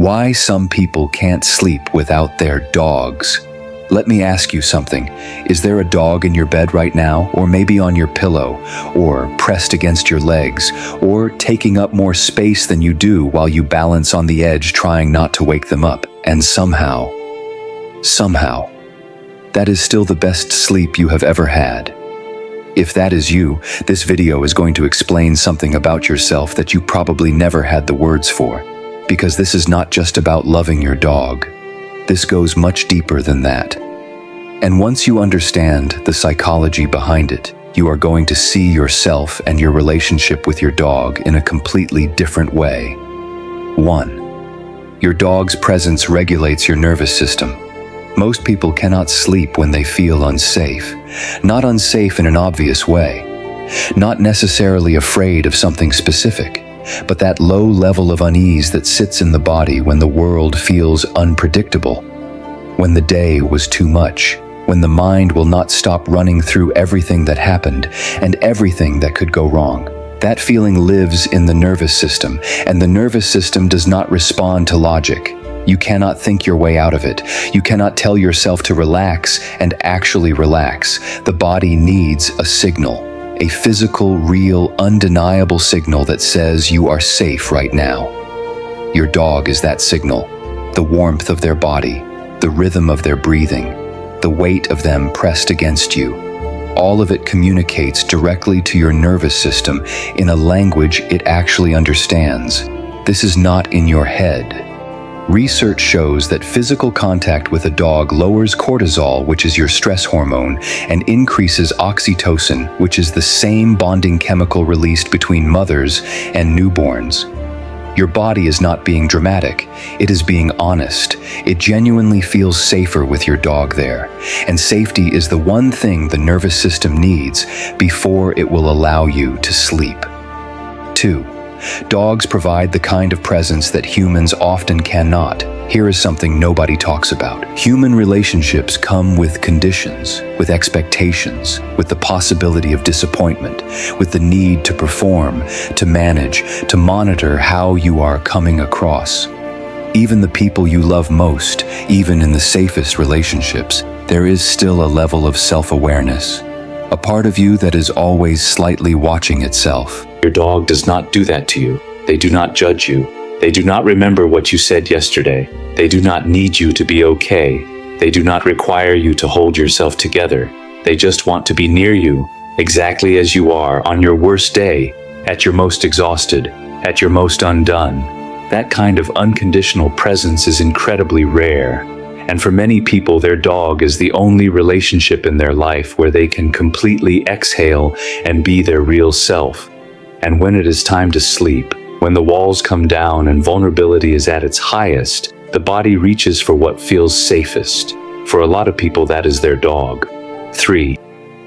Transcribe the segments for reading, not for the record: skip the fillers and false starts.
Why some people can't sleep without their dogs. Let me ask you something. Is there a dog in your bed right now, or maybe on your pillow, or pressed against your legs, or taking up more space than you do while you balance on the edge trying not to wake them up? And somehow, that is still the best sleep you have ever had. If that is you, this video is going to explain something about yourself that you probably never had the words for. Because this is not just about loving your dog. This goes much deeper than that. And once you understand the psychology behind it, you are going to see yourself and your relationship with your dog in a completely different way. 1. Your dog's presence regulates your nervous system. Most people cannot sleep when they feel unsafe. Not unsafe in an obvious way. Not necessarily afraid of something specific, but that low level of unease that sits in the body when the world feels unpredictable, when the day was too much, when the mind will not stop running through everything that happened and everything that could go wrong. That feeling lives in the nervous system, and the nervous system does not respond to logic. You cannot think your way out of it. You cannot tell yourself to relax and actually relax. The body needs a signal. A physical, real, undeniable signal that says you are safe right now. Your dog is that signal. The warmth of their body, the rhythm of their breathing, the weight of them pressed against you. All of it communicates directly to your nervous system in a language it actually understands. This is not in your head. Research shows that physical contact with a dog lowers cortisol, which is your stress hormone, and increases oxytocin, which is the same bonding chemical released between mothers and newborns. Your body is not being dramatic, it is being honest. It genuinely feels safer with your dog there, and safety is the one thing the nervous system needs before it will allow you to sleep. 2. Dogs provide the kind of presence that humans often cannot. Here is something nobody talks about. Human relationships come with conditions, with expectations, with the possibility of disappointment, with the need to perform, to manage, to monitor how you are coming across. Even the people you love most, even in the safest relationships, there is still a level of self-awareness. A part of you that is always slightly watching itself. Your dog does not do that to you. They do not judge you. They do not remember what you said yesterday. They do not need you to be okay. They do not require you to hold yourself together. They just want to be near you, exactly as you are on your worst day, at your most exhausted, at your most undone. That kind of unconditional presence is incredibly rare. And for many people, their dog is the only relationship in their life where they can completely exhale and be their real self. And when it is time to sleep, when the walls come down and vulnerability is at its highest, the body reaches for what feels safest. For a lot of people, that is their dog. 3.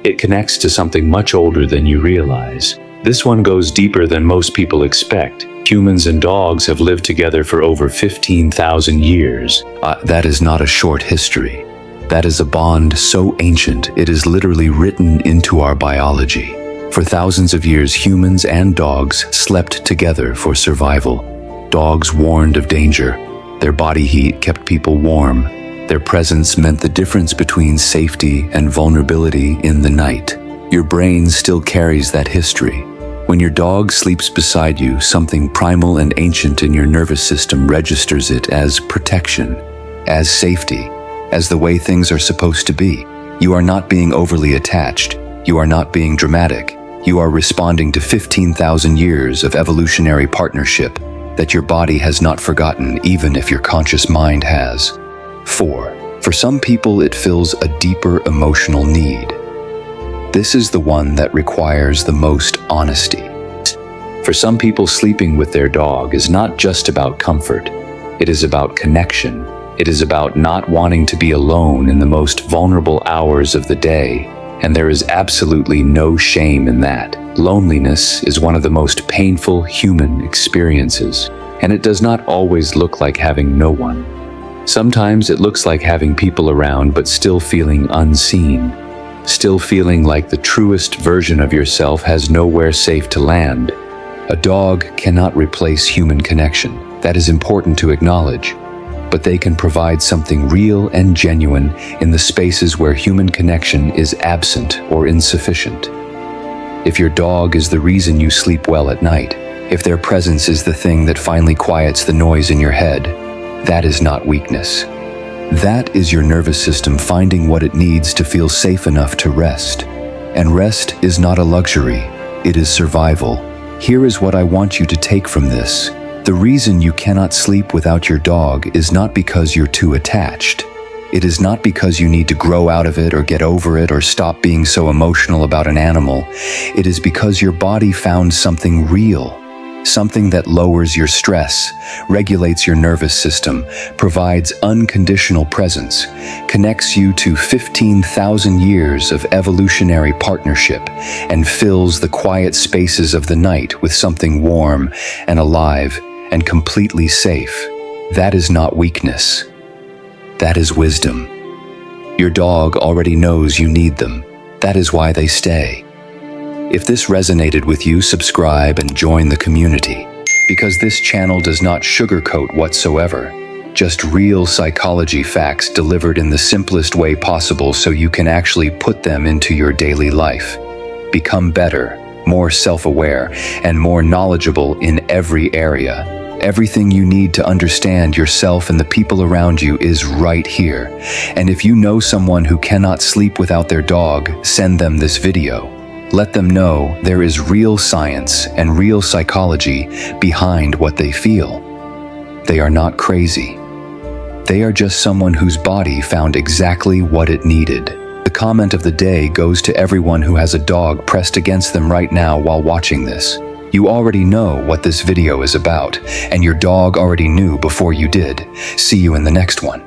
It connects to something much older than you realize. This one goes deeper than most people expect. Humans and dogs have lived together for over 15,000 years. That is not a short history. That is a bond so ancient it is literally written into our biology. For thousands of years, humans and dogs slept together for survival. Dogs warned of danger. Their body heat kept people warm. Their presence meant the difference between safety and vulnerability in the night. Your brain still carries that history. When your dog sleeps beside you, something primal and ancient in your nervous system registers it as protection, as safety, as the way things are supposed to be. You are not being overly attached. You are not being dramatic. You are responding to 15,000 years of evolutionary partnership that your body has not forgotten, even if your conscious mind has. 4. For some people, it fills a deeper emotional need. This is the one that requires the most honesty. For some people, sleeping with their dog is not just about comfort. It is about connection. It is about not wanting to be alone in the most vulnerable hours of the day. And there is absolutely no shame in that. Loneliness is one of the most painful human experiences, and it does not always look like having no one. Sometimes it looks like having people around but still feeling unseen, still feeling like the truest version of yourself has nowhere safe to land. A dog cannot replace human connection. That is important to acknowledge, but they can provide something real and genuine in the spaces where human connection is absent or insufficient. If your dog is the reason you sleep well at night, if their presence is the thing that finally quiets the noise in your head, that is not weakness. That is your nervous system finding what it needs to feel safe enough to rest. And rest is not a luxury, it is survival. Here is what I want you to take from this. The reason you cannot sleep without your dog is not because you're too attached. It is not because you need to grow out of it or get over it or stop being so emotional about an animal. It is because your body found something real, something that lowers your stress, regulates your nervous system, provides unconditional presence, connects you to 15,000 years of evolutionary partnership, and fills the quiet spaces of the night with something warm and alive and completely safe. That is not weakness. That is wisdom. Your dog already knows you need them. That is why they stay. If this resonated with you, subscribe and join the community, because this channel does not sugarcoat whatsoever, just real psychology facts delivered in the simplest way possible so you can actually put them into your daily life. Become better, more self-aware, and more knowledgeable in every area. Everything you need to understand yourself and the people around you is right here. And if you know someone who cannot sleep without their dog, send them this video. Let them know there is real science and real psychology behind what they feel. They are not crazy. They are just someone whose body found exactly what it needed. The comment of the day goes to everyone who has a dog pressed against them right now while watching this. You already know what this video is about, and your dog already knew before you did. See you in the next one.